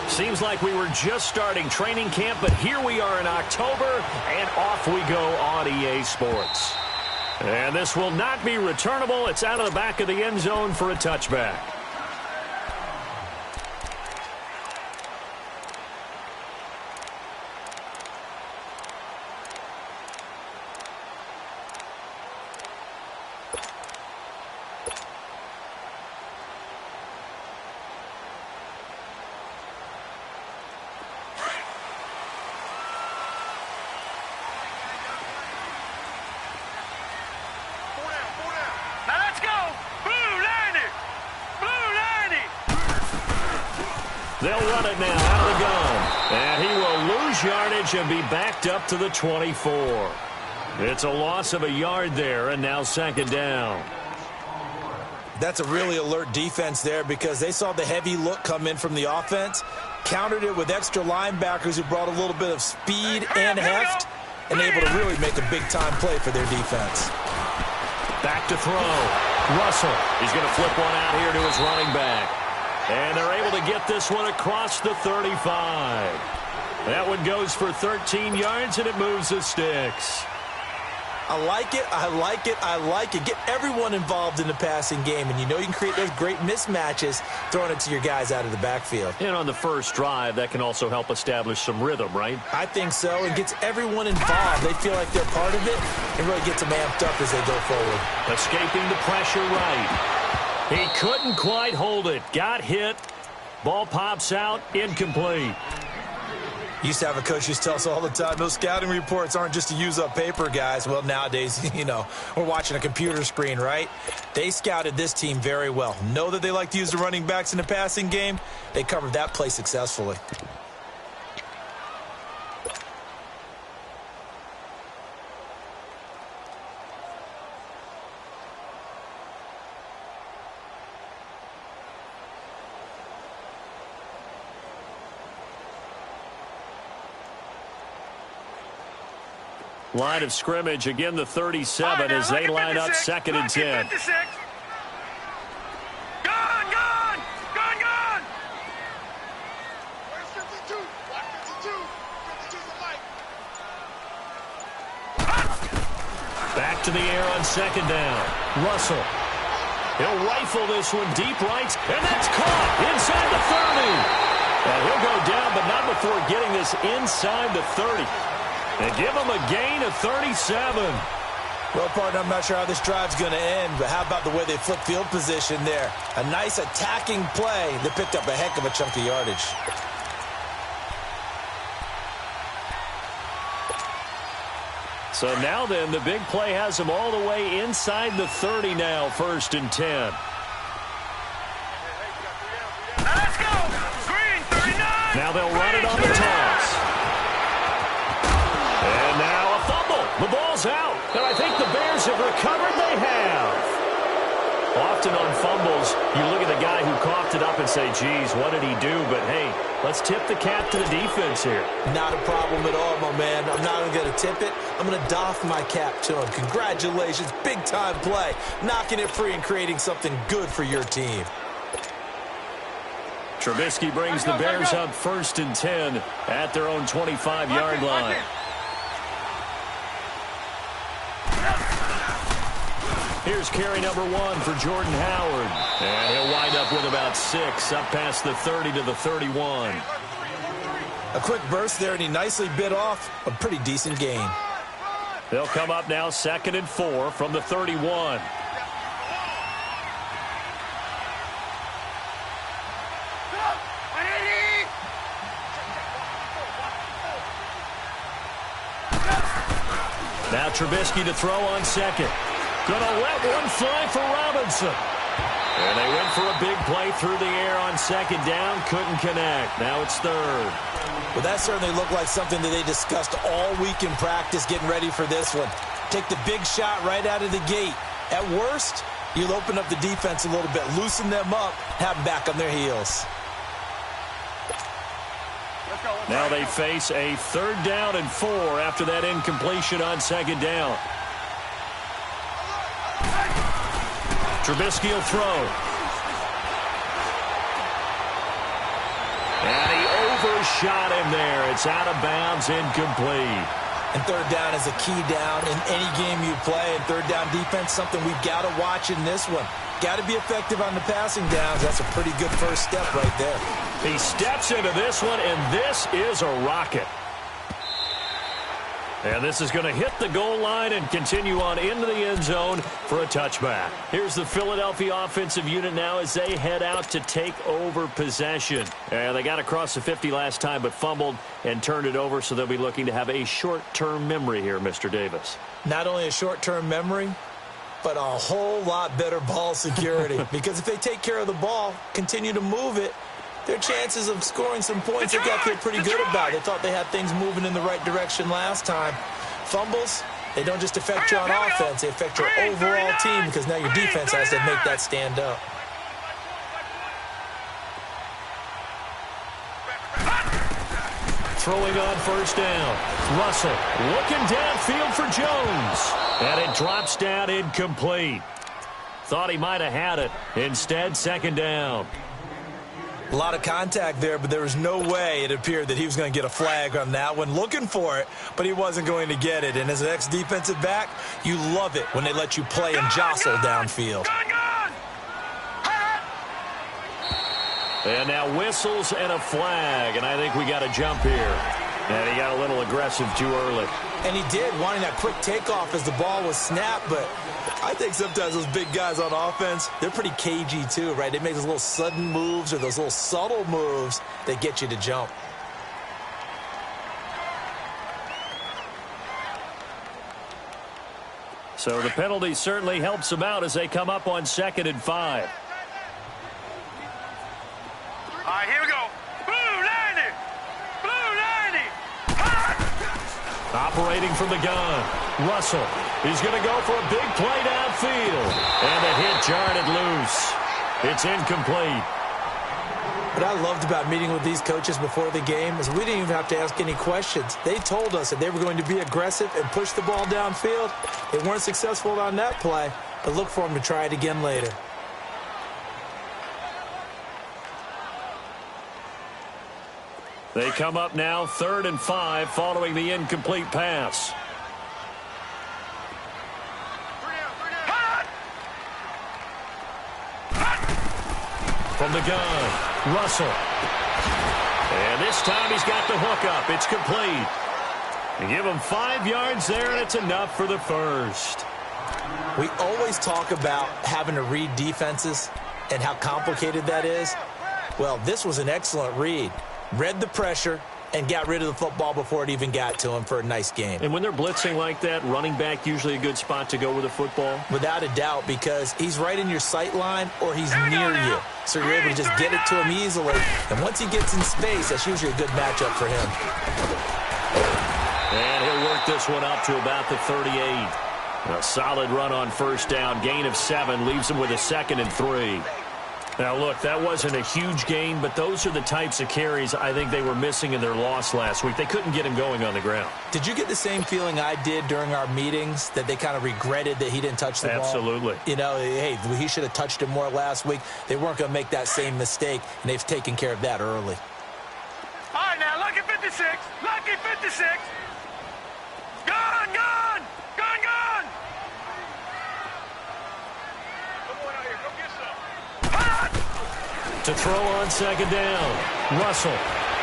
Seems like we were just starting training camp, but here we are in October, and off we go on EA Sports. And this will not be returnable. It's out of the back of the end zone for a touchback. They'll run it now out of the gun. And he will lose yardage and be backed up to the 24. It's a loss of a yard there, and now second down. That's a really alert defense there because they saw the heavy look come in from the offense, countered it with extra linebackers who brought a little bit of speed and heft, and able to really make a big-time play for their defense. Back to throw. Russell. He's going to flip one out here to his running back. And they're able to get this one across the 35. That one goes for 13 yards, and it moves the sticks. I like it, I like it, I like it. Get everyone involved in the passing game, and you know you can create those great mismatches throwing it to your guys out of the backfield. And on the first drive, that can also help establish some rhythm, right? I think so. It gets everyone involved. They feel like they're part of it and really gets them amped up as they go forward. Escaping the pressure right. He couldn't quite hold it. Got hit. Ball pops out. Incomplete. Used to have a coach used to tell us all the time, those scouting reports aren't just to use up paper, guys. Well, nowadays, you know, we're watching a computer screen, right? They scouted this team very well. Know that they like to use the running backs in the passing game. They covered that play successfully. Line of scrimmage, again the 37 as they line up second and 10. Back to the air on second down. Russell. He'll rifle this one deep right, and that's caught inside the 30. And he'll go down, but not before getting this inside the 30. And give him a gain of 37. Well, partner, I'm not sure how this drive's going to end, but how about the way they flip field position there? A nice attacking play that picked up a heck of a chunk of yardage. So now then, the big play has them all the way inside the 30 now, first and 10. Let's go! Green, 39! Now they'll run it on the toss. And now a fumble. The ball's out. And I think the Bears have recovered. They have. Often on fumbles, you look at the guy who coughed it up and say, geez, what did he do? But, hey, let's tip the cap to the defense here. Not a problem at all, my man. I'm not even going to tip it. I'm going to doff my cap to him. Congratulations. Big-time play. Knocking it free and creating something good for your team. Trubisky brings the Bears up first and 10 at their own 25-yard line. Here's carry number 1 for Jordan Howard. And he'll wind up with about 6 up past the 30 to the 31. A quick burst there, and he nicely bit off a pretty decent gain. They'll come up now second and 4 from the 31. Now Trubisky to throw on second. Gonna let one fly for Robinson. And they went for a big play through the air on second down. Couldn't connect. Now it's third. Well, that certainly looked like something that they discussed all week in practice getting ready for this one. Take the big shot right out of the gate. At worst, you'll open up the defense a little bit, loosen them up, have them back on their heels. Now they face a third down and 4 after that incompletion on second down. Trubisky will throw. And he shot him there. It's out of bounds, incomplete. And third down is a key down in any game you play. And third down defense, something we've got to watch in this one. Got to be effective on the passing downs. That's a pretty good first step right there. He steps into this one, and this is a rocket. And this is going to hit the goal line and continue on into the end zone for a touchback. Here's the Philadelphia offensive unit now as they head out to take over possession. And they got across the 50 last time but fumbled and turned it over, so they'll be looking to have a short-term memory here, Mr. Davis. Not only a short-term memory, but a whole lot better ball security. Because if they take care of the ball, continue to move it, their chances of scoring some points, they got to feel pretty good about. They thought they had things moving in the right direction last time. Fumbles, they don't just affect you on offense, they affect your overall team because now your defense has to make that stand up. Throwing on first down. Russell looking downfield for Jones. And it drops down incomplete. Thought he might have had it. Instead, second down. A lot of contact there, but there was no way it appeared that he was going to get a flag on that one. Looking for it, but he wasn't going to get it. And as an ex-defensive back, you love it when they let you play and jostle downfield. And now whistles and a flag, and I think we got a jump here. And he got a little aggressive too early. And he did, wanting that quick takeoff as the ball was snapped, but I think sometimes those big guys on offense, they're pretty cagey too, right? They make those little sudden moves or those little subtle moves that get you to jump. So the penalty certainly helps them out as they come up on 2nd and 5. All right, here we go. Blue 90. Blue 90. Operating from the gun. Russell. He's going to go for a big play downfield. And the hit jarred it loose. It's incomplete. What I loved about meeting with these coaches before the game is we didn't even have to ask any questions. They told us that they were going to be aggressive and push the ball downfield. They weren't successful on that play, but look for them to try it again later. They come up now 3rd and 5 following the incomplete pass. From the gun, Russell. And this time he's got the hook up. It's complete. You give him 5 yards there, and it's enough for the first. We always talk about having to read defenses and how complicated that is. Well, this was an excellent read. Read the pressure and got rid of the football before it even got to him for a nice game. And when they're blitzing like that, running back usually a good spot to go with the football? Without a doubt, because he's right in your sight line or he's near you. So you're able to just get it to him easily. And once he gets in space, that's usually a good matchup for him. And he'll work this one up to about the 38. A solid run on first down. Gain of 7 leaves him with a 2nd and 3. Now, look, that wasn't a huge gain, but those are the types of carries I think they were missing in their loss last week. They couldn't get him going on the ground. Did you get the same feeling I did during our meetings, that they kind of regretted that he didn't touch the ball? Absolutely. You know, hey, he should have touched him more last week. They weren't going to make that same mistake, and they've taken care of that early. All right, now, lucky 56. Lucky 56. Gun, gun. Gun, gun. Come on out here. Go get some. To throw on 2nd down. Russell.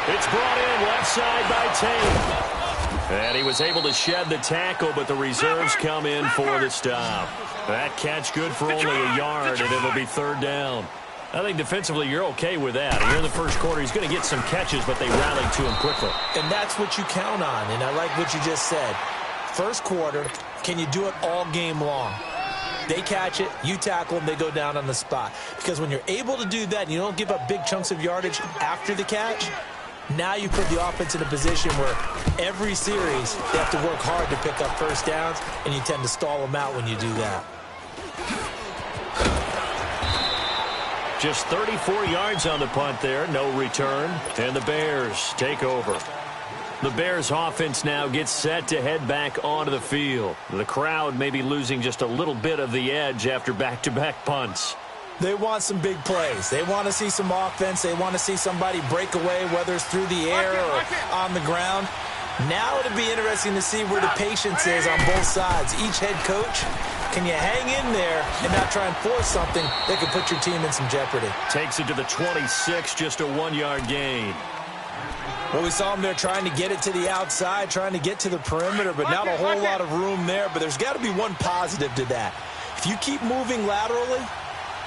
It's brought in left side by Tate. And he was able to shed the tackle, but the reserves come in for the stop. That catch good for only a yard, and it'll be 3rd down. I think defensively you're okay with that. Here in the first quarter, he's going to get some catches, but they rallied to him quickly. And that's what you count on, and I like what you just said. First quarter, can you do it all game long? They catch it, you tackle them, they go down on the spot. Because when you're able to do that and you don't give up big chunks of yardage after the catch, now you put the offense in a position where every series they have to work hard to pick up first downs, and you tend to stall them out when you do that. Just 34 yards on the punt there, no return, and the Bears take over. The Bears offense now gets set to head back onto the field. The crowd may be losing just a little bit of the edge after back-to-back punts. They want some big plays. They want to see some offense. They want to see somebody break away, whether it's through the air or on the ground. Now it'll be interesting to see where the patience is on both sides. Each head coach, can you hang in there and not try and force something that could put your team in some jeopardy? Takes it to the 26, just a 1-yard gain. Well, we saw him there trying to get it to the outside, trying to get to the perimeter, but not a whole lot of room there. But there's got to be one positive to that. If you keep moving laterally,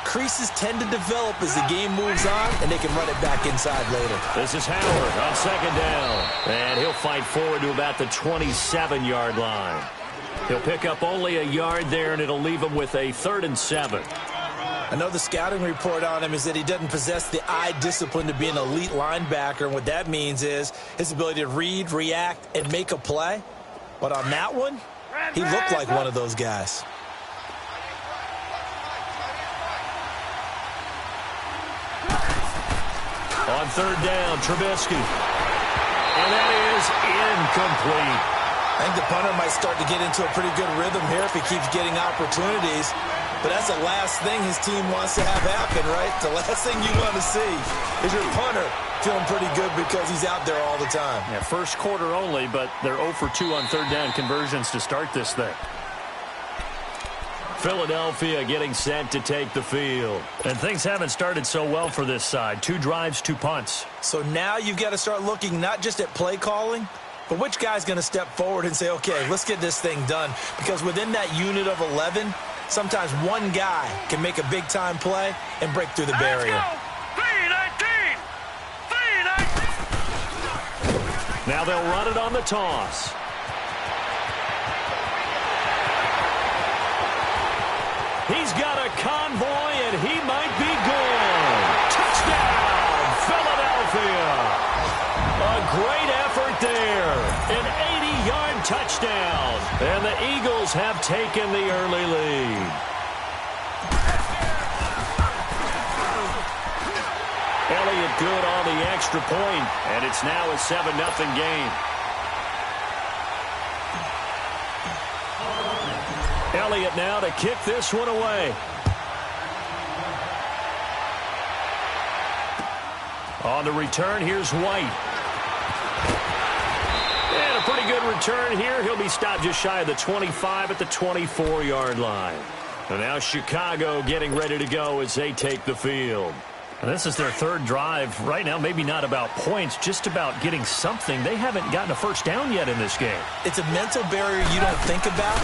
creases tend to develop as the game moves on, and they can run it back inside later. This is Howard on second down. And he'll fight forward to about the 27-yard line. He'll pick up only a yard there, and it'll leave him with a 3rd and 7. I know the scouting report on him is that he doesn't possess the eye discipline to be an elite linebacker, and what that means is his ability to read, react, and make a play. But on that one, he looked like one of those guys. On 3rd down, Trubisky. And that is incomplete. I think the punter might start to get into a pretty good rhythm here if he keeps getting opportunities. But that's the last thing his team wants to have happen, right? The last thing you want to see is your punter feeling pretty good because he's out there all the time. Yeah, first quarter only, but they're 0 for 2 on 3rd down conversions to start this thing. Philadelphia getting set to take the field. And things haven't started so well for this side. 2 drives, 2 punts. So now you've got to start looking not just at play calling, but which guy's going to step forward and say, okay, let's get this thing done. Because within that unit of 11, sometimes one guy can make a big-time play and break through the barrier. Now they'll run it on the toss. He's got a convoy, and he might be gone. Touchdown, Philadelphia. A great effort there. An 80-yard touchdown. And the Eagles have taken the early lead. Elliott good on the extra point, and it's now a 7-0 game. Elliott now to kick this one away. On the return, here's White. And a pretty good return here. He'll be stopped just shy of the 25 at the 24-yard line. And now Chicago getting ready to go as they take the field. And this is their 3rd drive. Right now, maybe not about points, just about getting something. They haven't gotten a first down yet in this game. It's a mental barrier you don't think about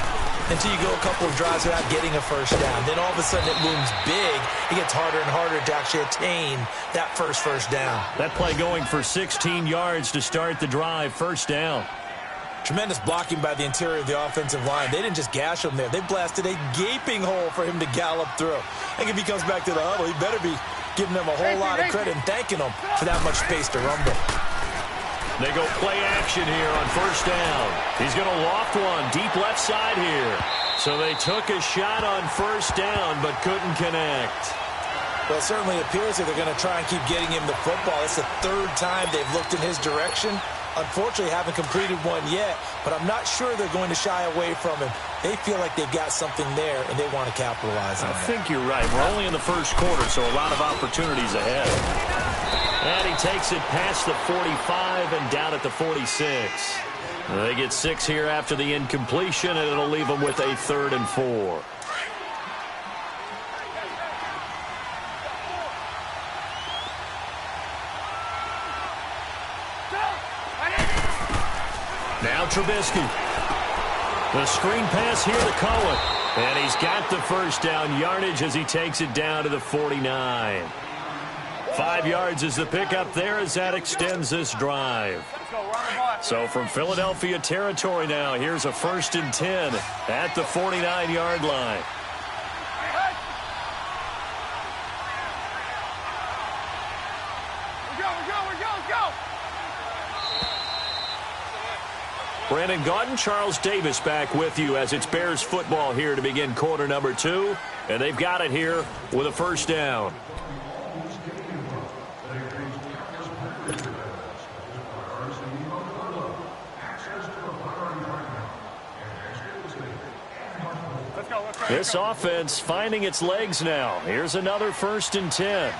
until you go a couple of drives without getting a first down. Then all of a sudden it looms big. It gets harder and harder to actually attain that first down. That play going for 16 yards to start the drive. First down. Tremendous blocking by the interior of the offensive line. They didn't just gash him there. They blasted a gaping hole for him to gallop through. I think if he comes back to the huddle, he better be giving them a whole lot of credit and thanking them for that much space to rumble. They go play action here on first down. He's going to loft one deep left side here. So they took a shot on first down but couldn't connect. Well, it certainly appears that they're going to try and keep getting him the football. It's the 3rd time they've looked in his direction. Unfortunately, haven't completed one yet, but I'm not sure they're going to shy away from him. They feel like they've got something there, and they want to capitalize on it. I think you're right. We're only in the first quarter, so a lot of opportunities ahead. And he takes it past the 45 and down at the 46. They get 6 here after the incompletion, and it'll leave them with a 3rd and 4. Now Trubisky. The screen pass here to Cohen. And he's got the first down yardage as he takes it down to the 49. 5 yards is the pickup there as that extends this drive. So from Philadelphia territory now, here's a 1st and 10 at the 49-yard line. Brandon Gaudin, Charles Davis back with you as it's Bears football here to begin quarter number 2. And they've got it here with a first down. Let's go. This offense finding its legs now. Here's another 1st and 10.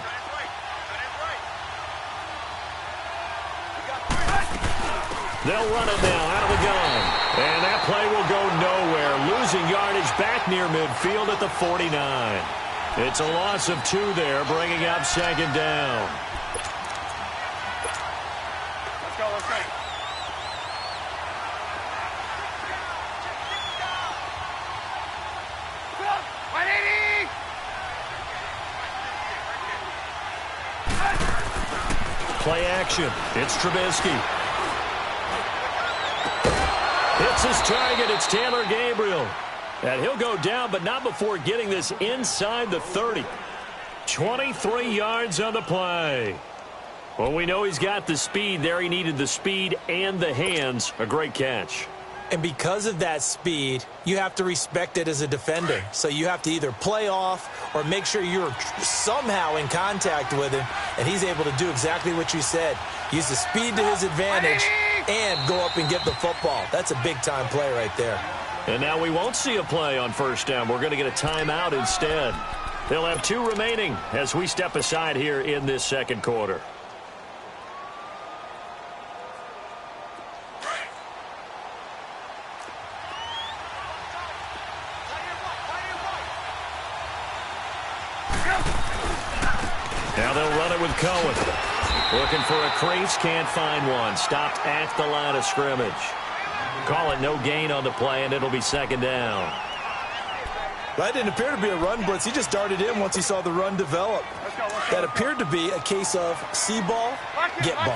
They'll run it now out of the gun. And that play will go nowhere. Losing yardage back near midfield at the 49. It's a loss of 2 there, bringing up 2nd down. Let's go, let's go. Play action. It's Trubisky. Hits his target. It's Taylor Gabriel. And he'll go down, but not before getting this inside the 30. 23 yards on the play. Well, we know he's got the speed there. He needed the speed and the hands. A great catch. And because of that speed, you have to respect it as a defender. So you have to either play off or make sure you're somehow in contact with him, and he's able to do exactly what you said. Use the speed to his advantage and go up and get the football. That's a big-time play right there. And now we won't see a play on 1st down. We're going to get a timeout instead. They'll have 2 remaining as we step aside here in this 2nd quarter. Now they'll run it with Cohen. Looking for a crease, can't find one. Stopped at the line of scrimmage. Call it no gain on the play, and it'll be 2nd down. That didn't appear to be a run blitz. He just darted in once he saw the run develop. That appeared to be a case of see ball, get ball.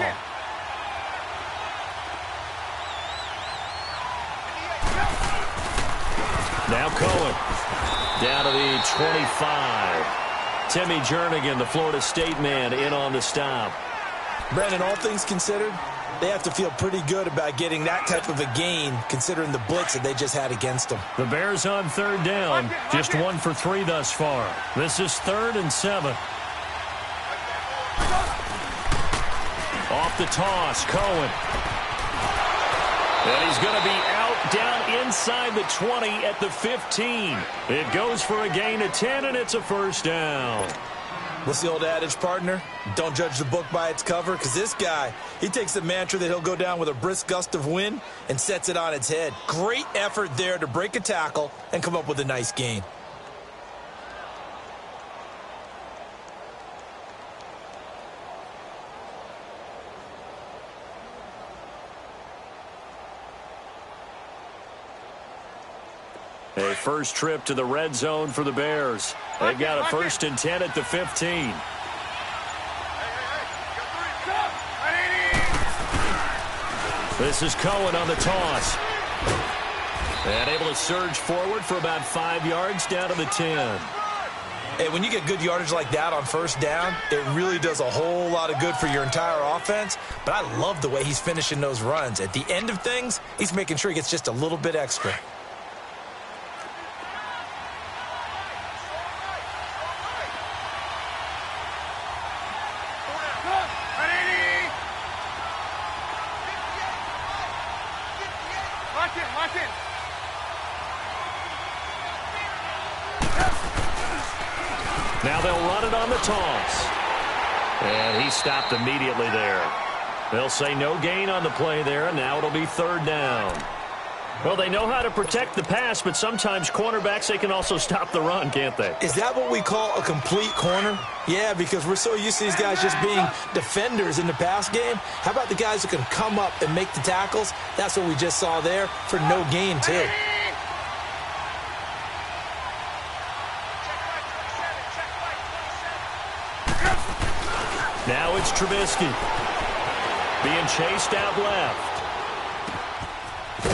Now Cohen down to the 25. Timmy Jernigan, the Florida State man, in on the stop. Brandon, all things considered, they have to feel pretty good about getting that type of a gain considering the blitz that they just had against them. The Bears on 3rd down, just 1 for 3 thus far. This is 3rd and 7. Off the toss, Cohen. And he's going to be out down inside the 20 at the 15. It goes for a gain of 10, and it's a 1st down. What's the old adage, partner? Don't judge the book by its cover, because this guy, he takes the mantra that he'll go down with a brisk gust of wind and sets it on its head. Great effort there to break a tackle and come up with a nice gain. A first trip to the red zone for the Bears. They've got a 1st and 10 at the 15. This is Cohen on the toss. And able to surge forward for about 5 yards down to the 10. Hey, when you get good yardage like that on 1st down, it really does a whole lot of good for your entire offense. But I love the way he's finishing those runs. At the end of things, he's making sure he gets just a little bit extra. Now they'll run it on the toss. And he stopped immediately there. They'll say no gain on the play there, and now it'll be 3rd down. Well, they know how to protect the pass, but sometimes cornerbacks, they can also stop the run, can't they? Is that what we call a complete corner? Yeah, because we're so used to these guys just being defenders in the pass game. How about the guys who can come up and make the tackles? That's what we just saw there for no gain, too. Now it's Trubisky being chased out left.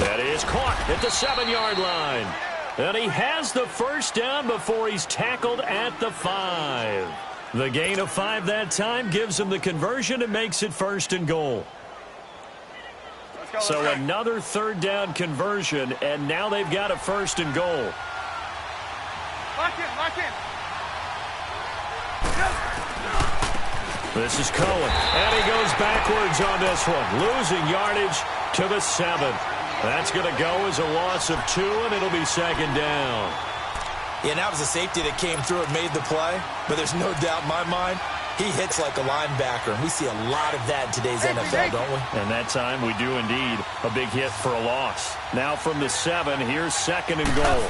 That is caught at the 7-yard line. And he has the 1st down before he's tackled at the 5. The gain of 5 that time gives him the conversion and makes it 1st and goal. So another 3rd down conversion, and now they've got a 1st and goal. Lock in. This is Cohen, and he goes backwards on this one, losing yardage to the 7. That's going to go as a loss of 2, and it'll be 2nd down. Yeah, and that was a safety that came through and made the play. But there's no doubt in my mind, he hits like a linebacker. And we see a lot of that in today's NFL, don't we? And that time we do indeed. A big hit for a loss. Now from the 7, here's 2nd and goal.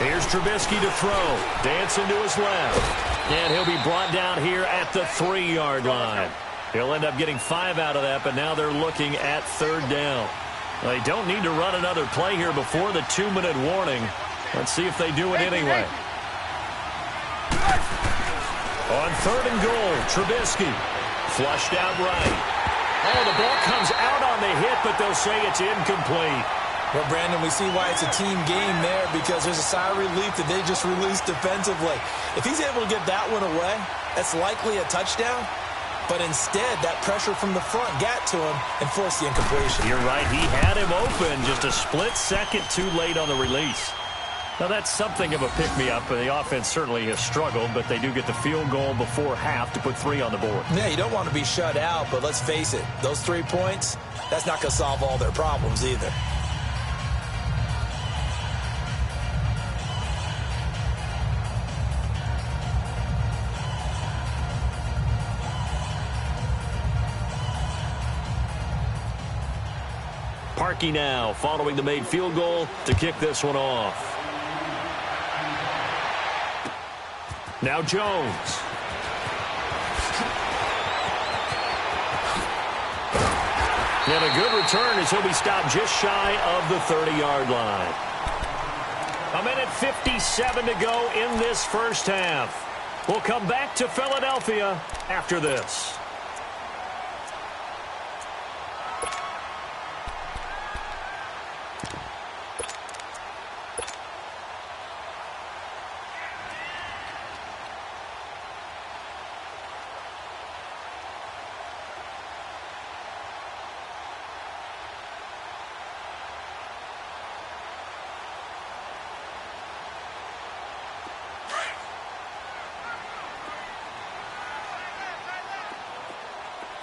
Here's Trubisky to throw. Dancing to his left. And he'll be brought down here at the 3-yard line. He'll end up getting 5 out of that, but now they're looking at 3rd down. They don't need to run another play here before the 2-minute warning. Let's see if they do it anyway. On 3rd and goal, Trubisky. Flushed out right. Oh, the ball comes out on the hit, but they'll say it's incomplete. Well, Brandon, we see why it's a team game there because there's a sigh of relief that they just released defensively. If he's able to get that one away, that's likely a touchdown. But instead, that pressure from the front got to him and forced the incompletion. You're right. He had him open just a split second too late on the release. Now, that's something of a pick-me-up. The offense certainly has struggled, but they do get the field goal before half to put 3 on the board. Yeah, you don't want to be shut out, but let's face it, those 3 points, that's not going to solve all their problems either. Parkey now following the made field goal to kick this one off. Now Jones. And a good return as he'll be stopped just shy of the 30-yard line. 1:57 to go in this first half. We'll come back to Philadelphia after this.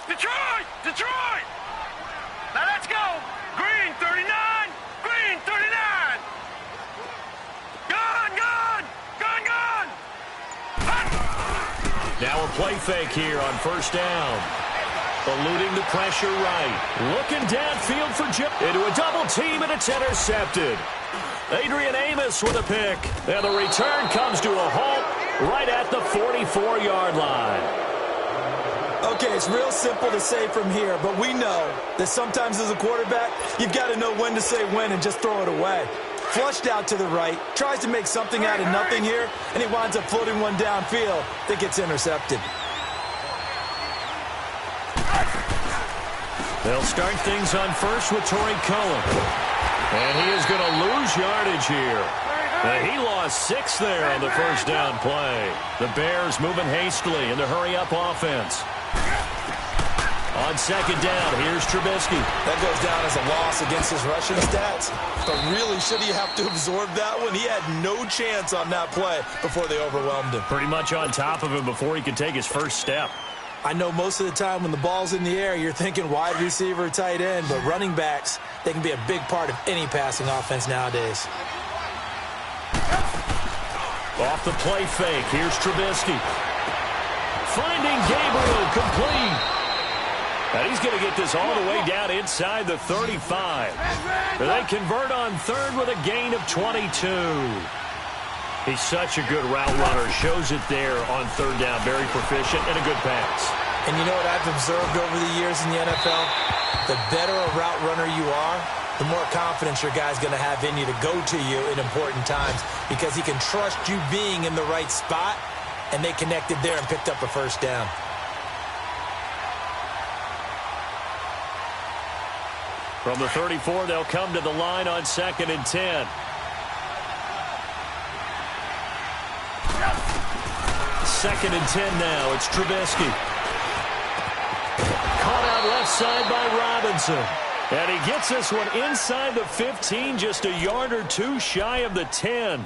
Detroit! Detroit! Now let's go! Green 39! Green 39! Gone! Gone! Gone! Gone! Now a play fake here on 1st down. Eluding the pressure right. Looking downfield for Jim. Into a double team, and it's intercepted. Adrian Amos with a pick. And the return comes to a halt right at the 44-yard line. Okay, it's real simple to say from here, but we know that sometimes as a quarterback, you've got to know when to say when and just throw it away. Flushed out to the right, tries to make something out of nothing here, and he winds up floating one downfield that gets intercepted. They'll start things on first with Torrey Cohen. And he is going to lose yardage here. He lost 6 there on the 1st down play. The Bears moving hastily in the hurry-up offense. On 2nd down, here's Trubisky. That goes down as a loss against his rushing stats. But really, should he have to absorb that one? He had no chance on that play before they overwhelmed him. Pretty much on top of him before he could take his first step. I know most of the time when the ball's in the air, you're thinking wide receiver, tight end, but running backs, they can be a big part of any passing offense nowadays. Off the play fake, here's Trubisky. Finding Gabriel, complete. And he's going to get this all the way down inside the 35. They convert on 3rd with a gain of 22. He's such a good route runner. Shows it there on 3rd down. Very proficient and a good pass. And you know what I've observed over the years in the NFL? The better a route runner you are, the more confidence your guy's going to have in you to go to you in important times because he can trust you being in the right spot, and they connected there and picked up a 1st down. From the 34, they'll come to the line on 2nd and 10. Second and 10 now. It's Trubisky. Caught out left side by Robinson. And he gets this one inside the 15, just a yard or 2 shy of the 10.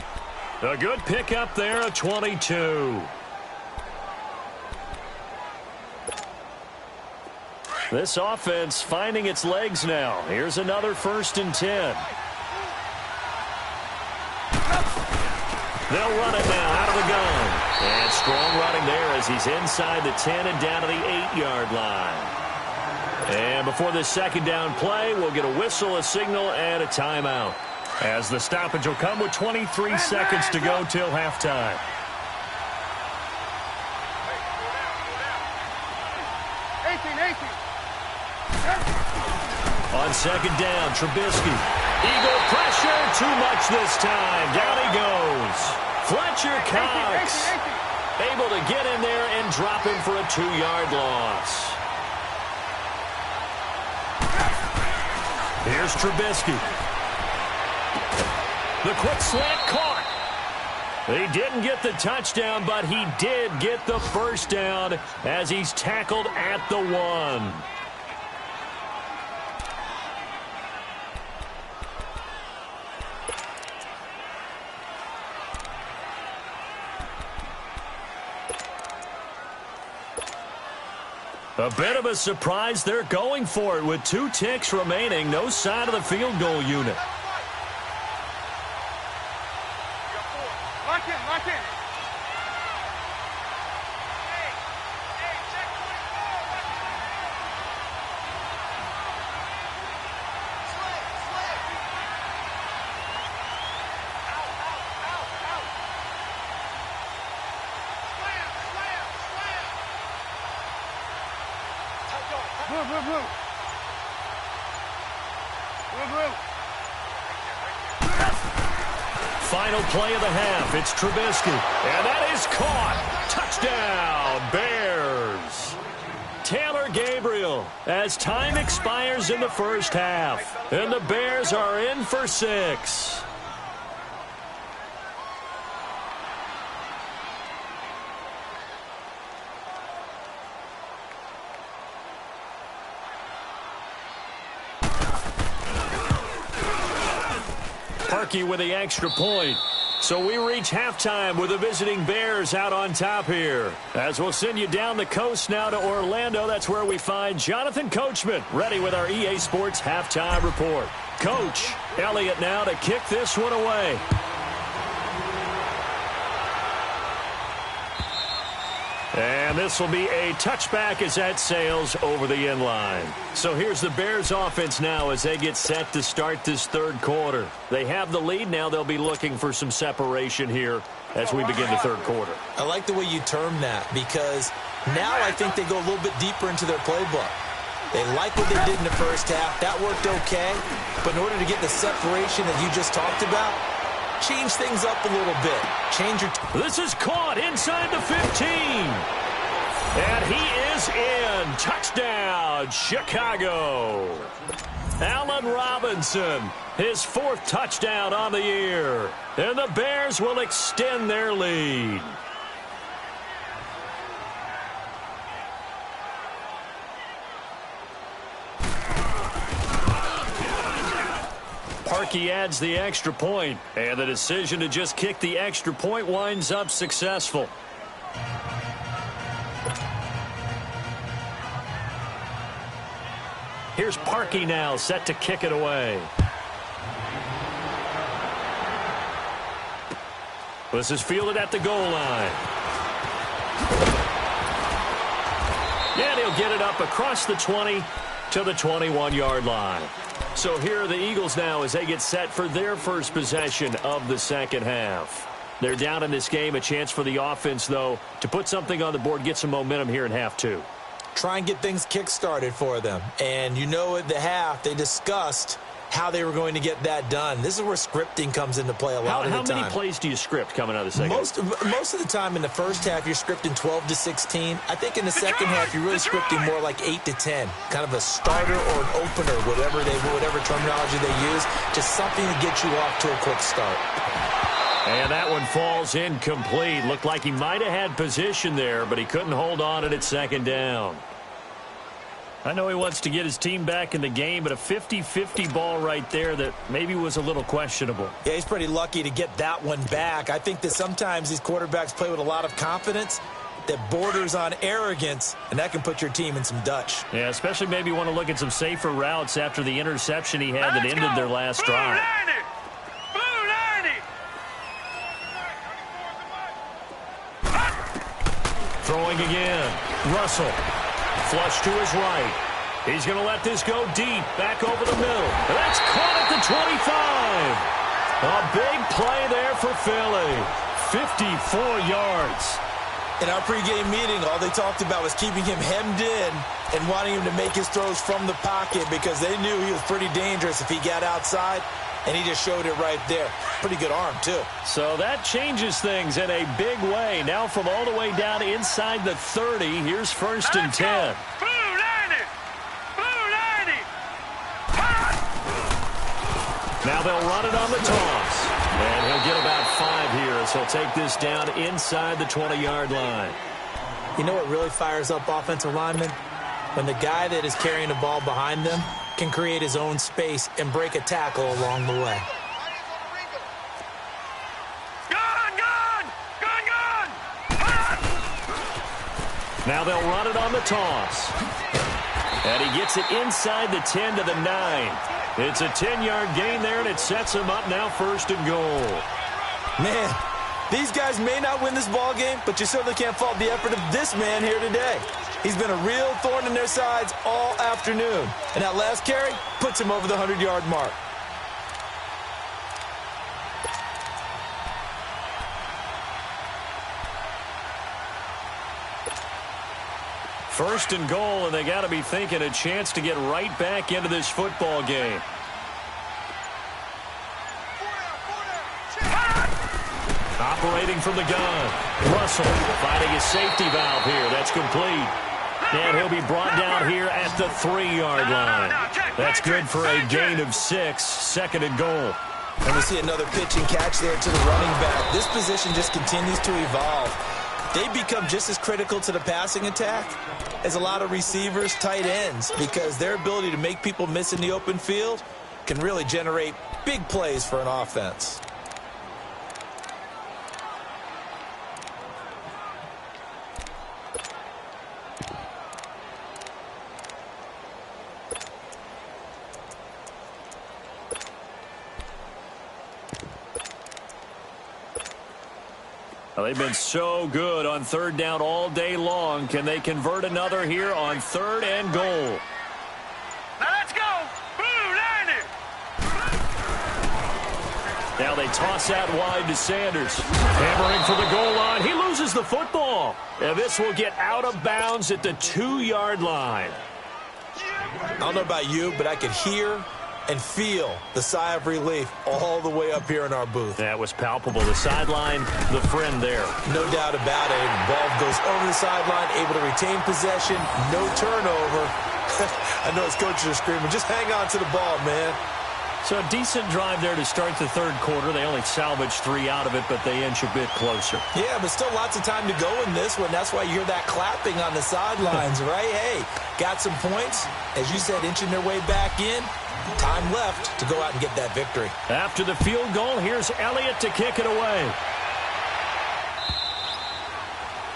A good pickup there, a 22. This offense finding its legs now. Here's another 1st and 10. They'll run it now out of the gun. And strong running there as he's inside the 10 and down to the 8-yard line. And before this second down play, we'll get a whistle, a signal, and a timeout. As the stoppage will come with 23 seconds to go till halftime. On second down, Trubisky. Eagle pressure, too much this time. Down he goes. Fletcher Cox able to get in there and drop him for a 2-yard loss. Here's Trubisky. The quick slant caught. He didn't get the touchdown, but he did get the first down as he's tackled at the 1. A bit of a surprise. They're going for it with 2 ticks remaining. No sign of the field goal unit. Lock in, lock in. Final play of the half. It's Trubisky. And that is caught. Touchdown, Bears. Taylor Gabriel as time expires in the first half. And the Bears are in for 6. With the extra point. So we reach halftime with the visiting Bears out on top here. As we'll send you down the coast now to Orlando. That's where we find Jonathan Coachman ready with our EA Sports halftime report. Coach Elliott now to kick this one away. And this will be a touchback as that sails over the end line. So here's the Bears offense now as they get set to start this third quarter. They have the lead. Now they'll be looking for some separation here as we begin the third quarter. I like the way you term that because now I think they go a little bit deeper into their playbook. They like what they did in the first half. That worked okay. But in order to get the separation that you just talked about, change things up a little bit. Change your... This is caught inside the 15. And he is in. Touchdown, Chicago. Allen Robinson, his 4th touchdown on the year. And the Bears will extend their lead. Parkey adds the extra point, and the decision to just kick the extra point winds up successful. Here's Parkey now, set to kick it away. This is fielded at the goal line. And he'll get it up across the 20 to the 21-yard line. So here are the Eagles now as they get set for their first possession of the second half. They're down in this game. A chance for the offense, though, to put something on the board, get some momentum here in half 2. Try and get things kick-started for them. And you know at the half, they discussed how they were going to get that done. This is where scripting comes into play a lot of the time. How many plays do you script coming out of the second? Most of the time in the first half, you're scripting 12 to 16. I think in the second half, you're really scripting more like 8 to 10. Kind of a starter or an opener, whatever terminology they use. Just something to get you off to a quick start. And that one falls incomplete. Looked like he might have had position there, but he couldn't hold on at second down. I know he wants to get his team back in the game, but a 50-50 ball right there that maybe was a little questionable. Yeah, he's pretty lucky to get that one back. I think that sometimes these quarterbacks play with a lot of confidence that borders on arrogance, and that can put your team in some Dutch. Yeah, especially maybe you want to look at some safer routes after the interception he had that ended their last drive. throwing again. Russell. Flush to his right. He's going to let this go deep. Back over the middle. And that's caught at the 25. A big play there for Philly. 54 yards. In our pregame meeting, all they talked about was keeping him hemmed in and wanting him to make his throws from the pocket because they knew he was pretty dangerous if he got outside, and he just showed it right there. Pretty good arm, too. So that changes things in a big way. Now from all the way down inside the 30, here's 1st and 10. Now they'll run it on the toss. And he'll get about 5 here as he'll take this down inside the 20-yard line. You know what really fires up offensive linemen? When the guy that is carrying the ball behind them can create his own space and break a tackle along the way. Now they'll run it on the toss. And he gets it inside the 10 to the 9. It's a 10-yard gain there, and it sets him up now 1st and goal. Man, these guys may not win this ball game, but you certainly can't fault the effort of this man here today. He's been a real thorn in their sides all afternoon. And that last carry puts him over the 100-yard mark. First and goal, and they got to be thinking a chance to get right back into this football game. Operating from the gun. Russell finding his safety valve here. That's complete. And he'll be brought down here at the 3-yard line. That's good for a gain of 6, 2nd and goal. And we see another pitch and catch there to the running back. This position just continues to evolve. They become just as critical to the passing attack as a lot of receivers, tight ends, because their ability to make people miss in the open field can really generate big plays for an offense. Well, they've been so good on 3rd down all day long. Can they convert another here on 3rd and goal? Now let's go. Blue line it. Now they toss out wide to Sanders. Hammering for the goal line. He loses the football. And this will get out of bounds at the 2-yard line. I don't know about you, but I could hear and feel the sigh of relief all the way up here in our booth. That was palpable. The sideline, the friend there. No doubt about it. Ball goes over the sideline, able to retain possession, no turnover. I know his coaches are screaming, just hang on to the ball, man. So a decent drive there to start the 3rd quarter. They only salvaged 3 out of it, but they inch a bit closer. Yeah, but still lots of time to go in this one. That's why you hear that clapping on the sidelines, right? Hey, got some points. As you said, inching their way back in. Time left to go out and get that victory. After the field goal, here's Elliott to kick it away.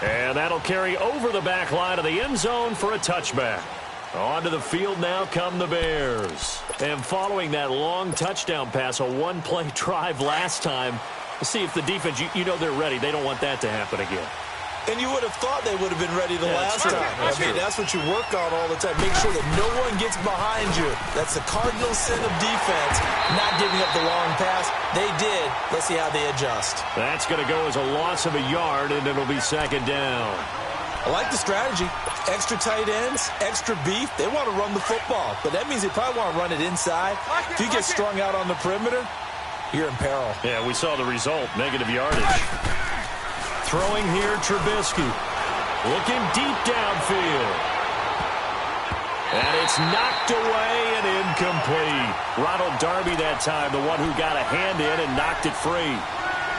And that'll carry over the back line of the end zone for a touchback. Onto the field now come the Bears. And following that long touchdown pass, a 1-play drive last time, see if the defense, you know they're ready. They don't want that to happen again. And you would have thought they would have been ready the last time. That's what you work on all the time. Make sure that no one gets behind you. That's the cardinal sin of defense, not giving up the long pass. They did. Let's see how they adjust. That's going to go as a loss of a yard, and it'll be 2nd down. I like the strategy. Extra tight ends, extra beef. They want to run the football, but that means they probably want to run it inside. If you get strung out on the perimeter, you're in peril. Yeah, we saw the result, negative yardage. Throwing here, Trubisky. Looking deep downfield. And it's knocked away and incomplete. Ronald Darby that time, the one who got a hand in and knocked it free.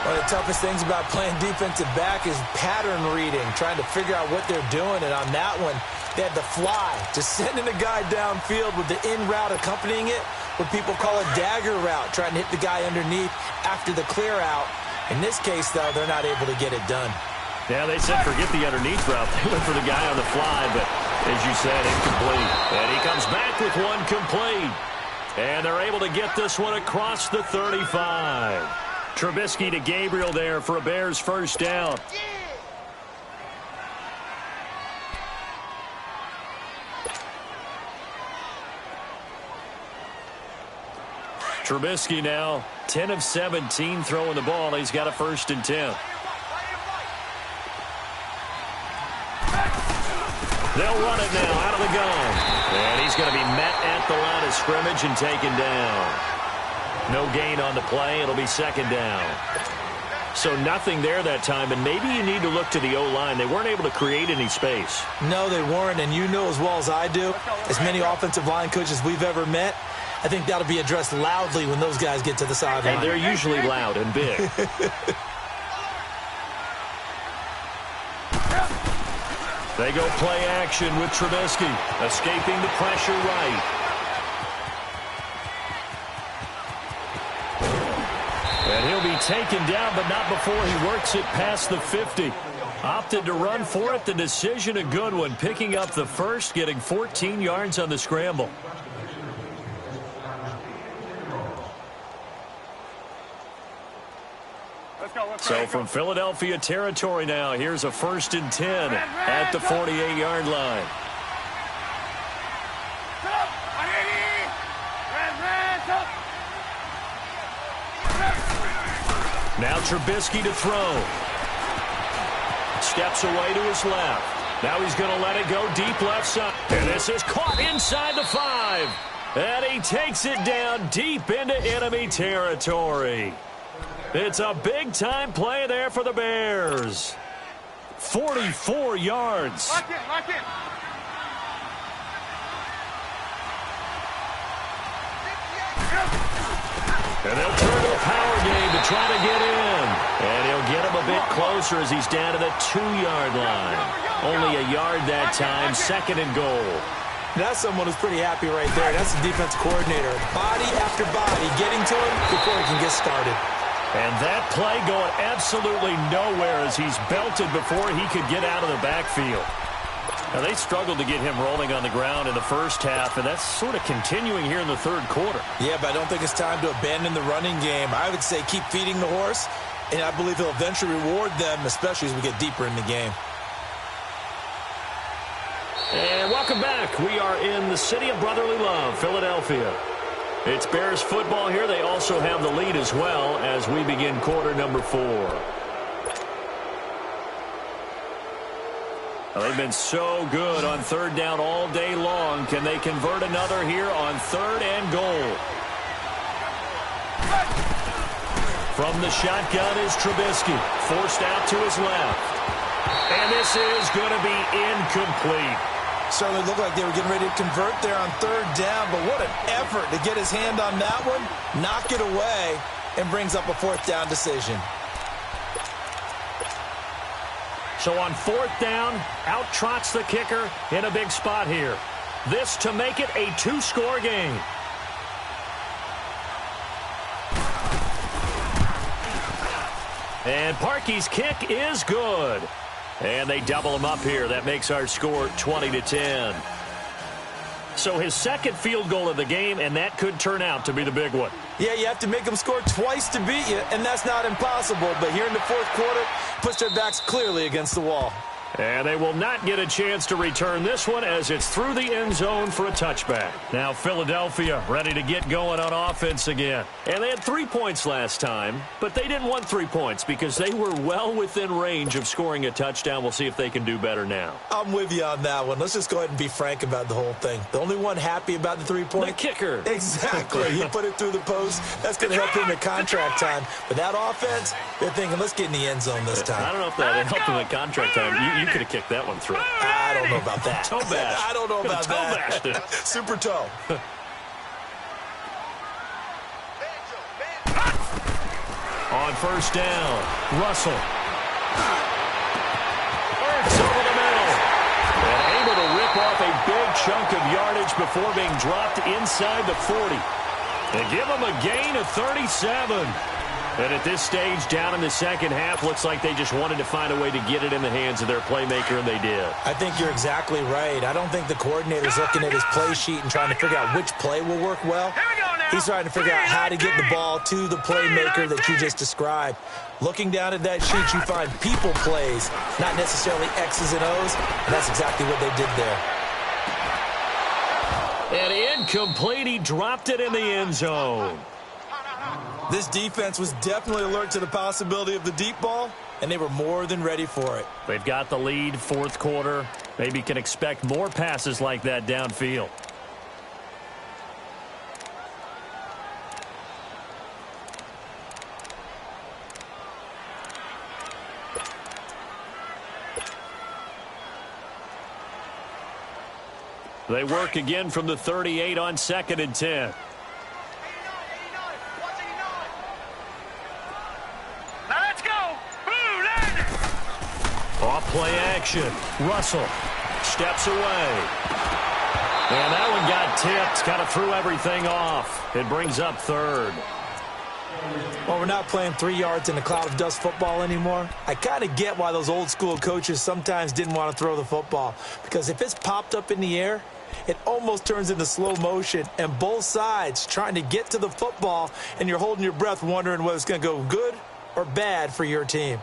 One of the toughest things about playing defensive back is pattern reading, trying to figure out what they're doing. And on that one, they had the fly, just sending a guy downfield with the in route accompanying it, what people call a dagger route, trying to hit the guy underneath after the clear out. In this case, though, they're not able to get it done. Yeah, they said forget the underneath route. They went for the guy on the fly, but as you said, incomplete. And he comes back with one complete. And they're able to get this one across the 35. Trubisky to Gabriel there for a Bears 1st down. Trubisky now 10 of 17 throwing the ball. He's got a 1st and 10. They'll run it now out of the gun. And he's going to be met at the line of scrimmage and taken down. No gain on the play. It'll be 2nd down. So nothing there that time, and maybe you need to look to the O-line. They weren't able to create any space. No, they weren't, and you know as well as I do, as many offensive line coaches we've ever met, I think that'll be addressed loudly when those guys get to the sideline. And they're usually loud and big. They go play action with Trubisky, escaping the pressure right. And he'll be taken down, but not before he works it past the 50. Opted to run for it. The decision a good one. Picking up the 1st, getting 14 yards on the scramble. So from Philadelphia territory now, here's a 1st and 10 at the 48-yard line. Now Trubisky to throw. Steps away to his left. Now he's going to let it go deep left side. And this is caught inside the 5. And he takes it down deep into enemy territory. It's a big-time play there for the Bears. 44 yards. Lock it, lock it. And they'll turn to a power game to try to get in. And he'll get him a bit closer as he's down to the 2-yard line. Only a yard that time, 2nd and goal. That's someone who's pretty happy right there. That's the defense coordinator. Body after body getting to him before he can get started. And that play going absolutely nowhere as he's belted before he could get out of the backfield. Now, they struggled to get him rolling on the ground in the 1st half, and that's sort of continuing here in the 3rd quarter. Yeah, but I don't think it's time to abandon the running game. I would say keep feeding the horse, and I believe he'll eventually reward them, especially as we get deeper in the game. And welcome back. We are in the city of brotherly love, Philadelphia. It's Bears football here. They also have the lead as well as we begin quarter number 4. Well, they've been so good on 3rd down all day long. Can they convert another here on 3rd and goal? From the shotgun is Trubisky, forced out to his left. And this is going to be incomplete. Certainly looked like they were getting ready to convert there on 3rd down, but what an effort to get his hand on that one, knock it away, and brings up a 4th down decision. So on 4th down, out trots the kicker in a big spot here. This to make it a 2-score game. And Parkey's kick is good. And they double him up here. That makes our score 20-10. So his 2nd field goal of the game, and that could turn out to be the big one. Yeah, you have to make them score twice to beat you, and that's not impossible. But here in the 4th quarter, push their backs clearly against the wall. And they will not get a chance to return this one as it's through the end zone for a touchback. Now Philadelphia ready to get going on offense again. And they had 3 points last time, but they didn't want 3 points because they were well within range of scoring a touchdown. We'll see if they can do better now. I'm with you on that one. Let's just go ahead and be frank about the whole thing. The only one happy about the 3-point? The kicker. Exactly. He put it through the post. That's going to help him in contract time. But that offense, they're thinking, let's get in the end zone this time. I don't know if that helped him in contract time. You could have kicked that one through. I don't know about that. Toe bash. I don't know about that. Toe bashed. Super toe. On 1st down, Russell. Works over the middle. And able to rip off a big chunk of yardage before being dropped inside the 40. And give him a gain of 37. And at this stage, down in the 2nd half, looks like they just wanted to find a way to get it in the hands of their playmaker, and they did. I think you're exactly right. I don't think the coordinator's looking at his play sheet and trying to figure out which play will work well. He's trying to figure out how to get the ball to the playmaker that you just described. Looking down at that sheet, you find people plays, not necessarily X's and O's, and that's exactly what they did there. And incomplete. He dropped it in the end zone. This defense was definitely alert to the possibility of the deep ball, and they were more than ready for it. They've got the lead, fourth quarter. Maybe can expect more passes like that downfield. They work again from the 38 on 2nd and 10. Now let's go. Blue landed. Off play action. Russell steps away. And that one got tipped. Kind of threw everything off. It brings up 3rd. Well, we're not playing 3 yards in a cloud of dust football anymore. I kind of get why those old school coaches sometimes didn't want to throw the football. Because if it's popped up in the air, it almost turns into slow motion, and both sides trying to get to the football, and you're holding your breath wondering whether it's going to go good or bad for your team.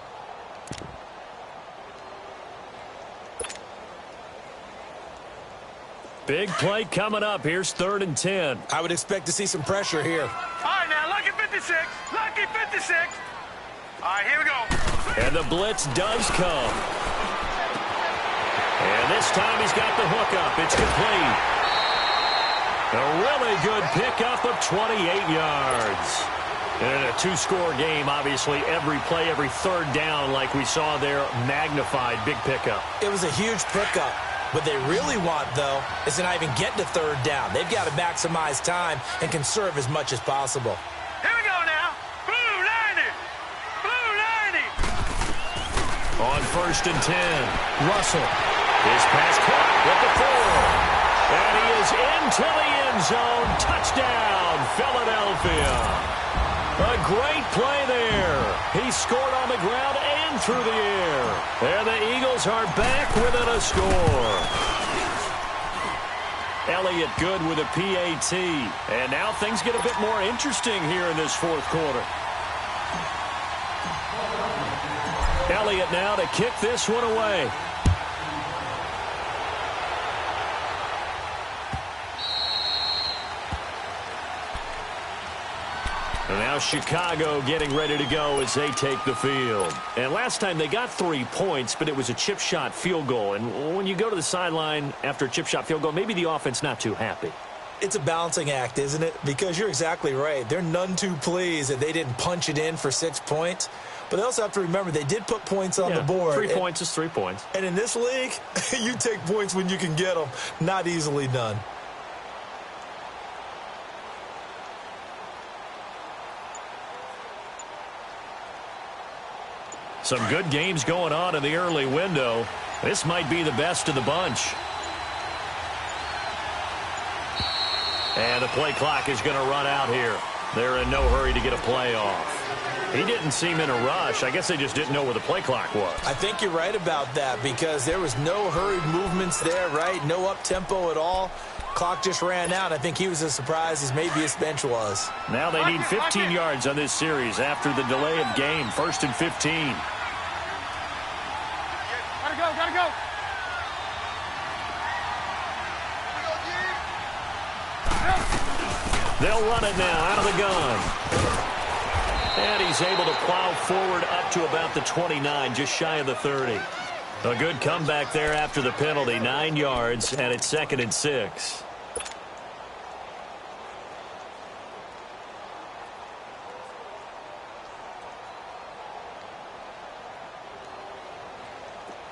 Big play coming up. Here's 3rd and 10. I would expect to see some pressure here. All right, now, lucky 56. Lucky 56. All right, here we go. And the blitz does come. And this time he's got the hookup. It's complete. A really good pickup of 28 yards. And in a 2-score game, obviously, every play, every 3rd down, like we saw there, magnified. Big pickup. It was a huge pickup. What they really want, though, is to not even get to 3rd down. They've got to maximize time and conserve as much as possible. Here we go now. Blue landed. Blue landed. On 1st and 10, Russell. His pass caught at the 4. And he is into the end zone. Touchdown, Philadelphia. A great play there. He scored on the ground and through the air. And the Eagles are back within a score. Elliott good with a PAT. And now things get a bit more interesting here in this 4th quarter. Elliott now to kick this one away. And now Chicago getting ready to go as they take the field. And last time they got 3 points, but it was a chip shot field goal. And when you go to the sideline after a chip shot field goal, maybe the offense not too happy. It's a balancing act, isn't it? Because you're exactly right. They're none too pleased that they didn't punch it in for 6 points. But they also have to remember they did put points on the board. 3 points is 3 points. And in this league, you take points when you can get them. Not easily done. Some good games going on in the early window. This might be the best of the bunch. And the play clock is going to run out here. They're in no hurry to get a play off. He didn't seem in a rush. I guess they just didn't know where the play clock was. I think you're right about that because there was no hurried movements there, right? No up-tempo at all. Clock just ran out. I think he was as surprised as maybe his bench was. Now they need 15 yards on this series after the delay of game. 1st and 15. Gotta go. They'll run it now out of the gun. And he's able to plow forward up to about the 29, just shy of the 30. A good comeback there after the penalty, 9 yards, and it's 2nd and 6.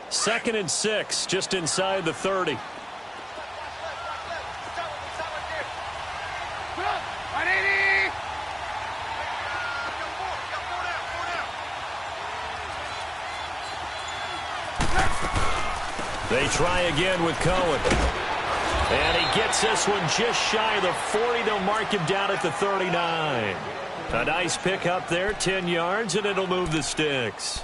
Second and 6, just inside the 30. They try again with Cohen. And he gets this one just shy of the 40. They'll mark him down at the 39. A nice pick up there, 10 yards, and it'll move the sticks.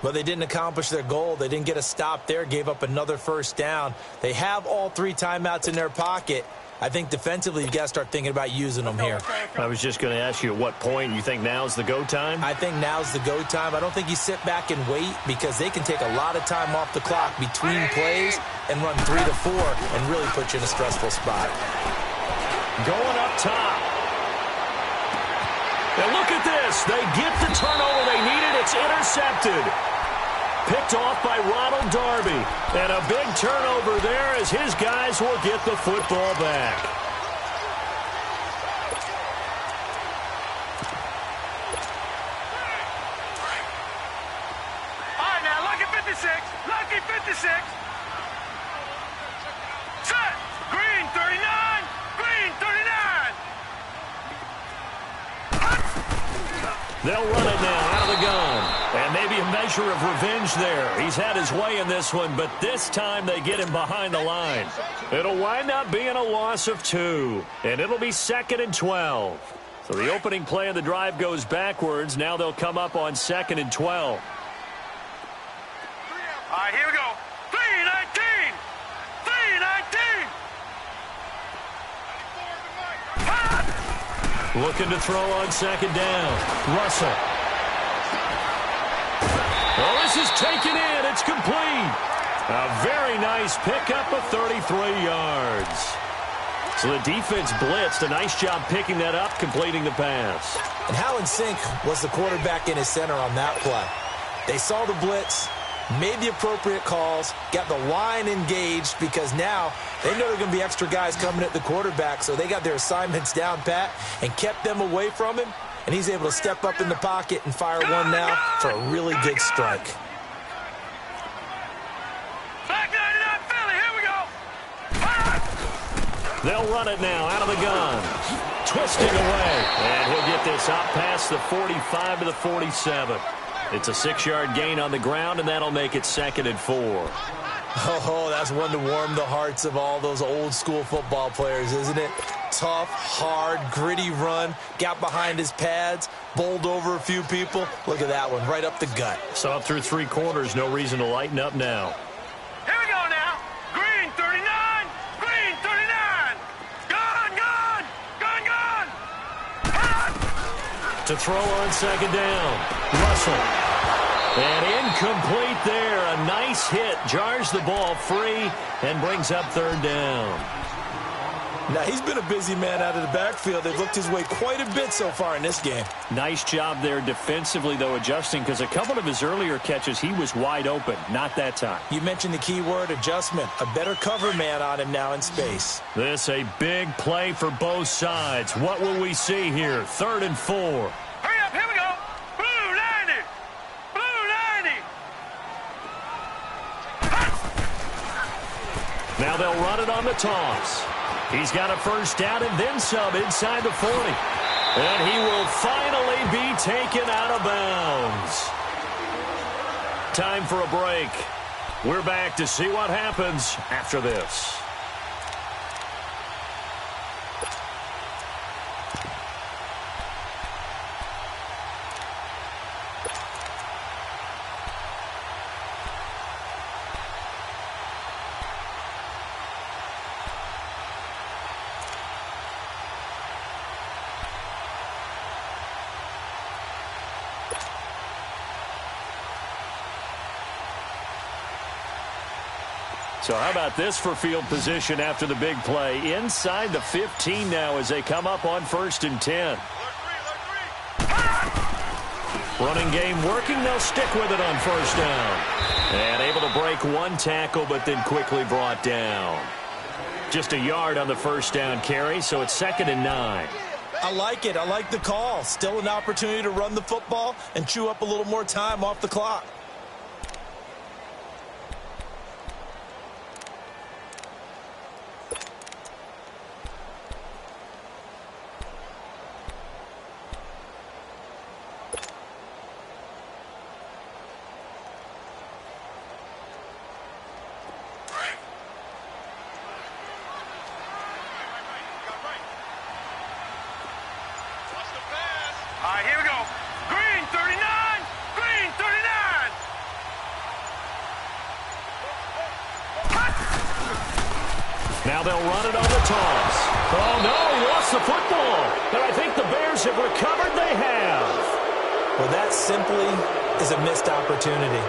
But they didn't accomplish their goal. They didn't get a stop there, gave up another 1st down. They have all 3 timeouts in their pocket. I think defensively you got to start thinking about using them here. I was just going to ask you at what point you think now's the go time? I think now's the go time. I don't think you sit back and wait because they can take a lot of time off the clock between plays and run 3 to 4 and really put you in a stressful spot. Going up top. And look at this. They get the turnover they needed. It's intercepted. Picked off by Ronald Darby. And a big turnover there as his guys will get the football back. All right, now, lucky 56. Lucky 56. Set. Green 39. Green 39. They'll run it now out of the gun. And maybe a measure of revenge there. He's had his way in this one, but this time they get him behind the line. It'll wind up being a loss of 2. And it'll be 2nd and 12. So the opening play of the drive goes backwards. Now they'll come up on 2nd and 12. All right, here we go. 3-19. 3-19. Looking to throw on 2nd down. Russell. Oh, this is taken in. It's complete. A very nice pickup of 33 yards. So the defense blitzed. A nice job picking that up, completing the pass. And how in sync was the quarterback in his center on that play? They saw the blitz, made the appropriate calls, got the line engaged because now they know there are going to be extra guys coming at the quarterback, so they got their assignments down pat and kept them away from him, and he's able to step up in the pocket and fire one now for a really good strike. Back 99 Philly, here we go. They'll run it now out of the gun. Twisting away, and he'll get this out past the 45 to the 47. It's a 6-yard gain on the ground, and that'll make it 2nd and 4. Oh, that's one to warm the hearts of all those old-school football players, isn't it? Tough, hard, gritty run, got behind his pads, bowled over a few people. Look at that one, right up the gut. Saw it through 3 quarters, no reason to lighten up now. Here we go now. Green 39. Green 39. Gun, gun. Gun, gun. To throw on 2nd down. Russell. And incomplete there. A nice hit. Jars the ball free and brings up 3rd down. Now, he's been a busy man out of the backfield. They've looked his way quite a bit so far in this game. Nice job there defensively, though, adjusting, because a couple of his earlier catches, he was wide open. Not that time. You mentioned the key word, adjustment. A better cover man on him now in space. This a big play for both sides. What will we see here? 3rd and 4. Hurry up, here we go. Blue 90. Blue 90. Now they'll run it on the toss. He's got a 1st down and then some inside the 40. And he will finally be taken out of bounds. Time for a break. We're back to see what happens after this. So how about this for field position after the big play? Inside the 15 now as they come up on 1st and 10. Running game working. They'll stick with it on 1st down. And able to break one tackle, but then quickly brought down. Just a yard on the 1st down carry, so it's 2nd and 9. I like it. I like the call. Still an opportunity to run the football and chew up a little more time off the clock. All right, here we go. Green 39. Green 39. Now they'll run it on the toss. Oh, no, he lost the football. And I think the Bears have recovered. They have. Well, that simply is a missed opportunity.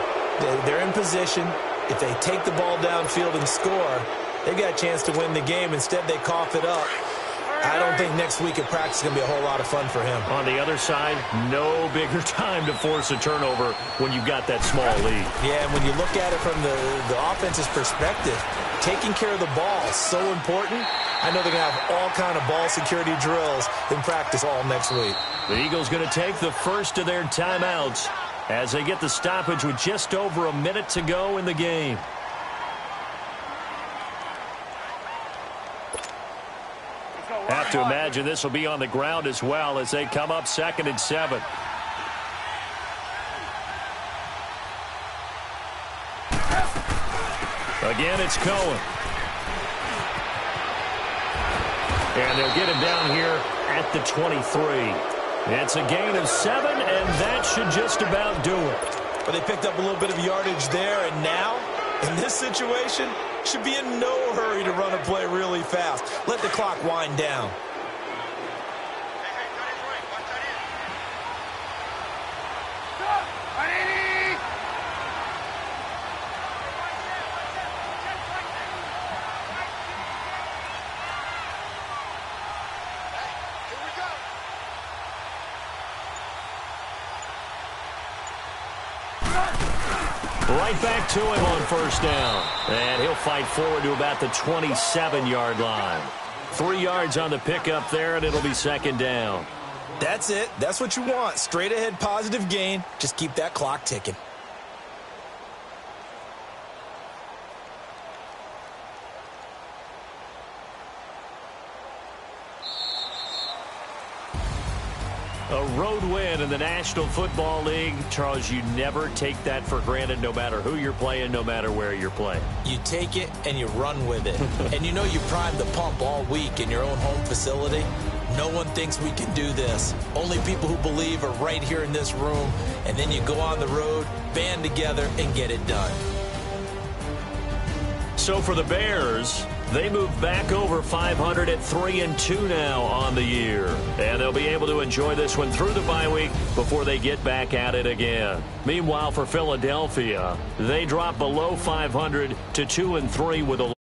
They're in position. If they take the ball downfield and score, they've got a chance to win the game. Instead, they cough it up. I don't think next week at practice is going to be a whole lot of fun for him. On the other side, no bigger time to force a turnover when you've got that small lead. Yeah, and when you look at it from the offense's perspective, taking care of the ball is so important. I know they're going to have all kind of ball security drills in practice all next week. The Eagles going to take the first of their timeouts as they get the stoppage with just over a minute to go in the game. Have to imagine this will be on the ground as well as they come up 2nd and 7. Again, it's Cohen. And they'll get him down here at the 23. It's a gain of 7, and that should just about do it. But they picked up a little bit of yardage there, and now, in this situation, should be in no hurry to run a play really fast. Let the clock wind down. Right back to him on 1st down. And he'll fight forward to about the 27-yard line. 3 yards on the pickup there, and it'll be 2nd down. That's it. That's what you want. Straight ahead positive gain. Just keep that clock ticking. A road win in the National Football League. Charles, you never take that for granted no matter who you're playing, no matter where you're playing. You take it and you run with it. And you know you primed the pump all week in your own home facility. No one thinks we can do this. Only people who believe are right here in this room. And then you go on the road, band together, and get it done. So for the Bears, they move back over 500 at 3-2 now on the year. And they'll be able to enjoy this one through the bye week before they get back at it again. Meanwhile, for Philadelphia, they drop below 500 to 2-3 with a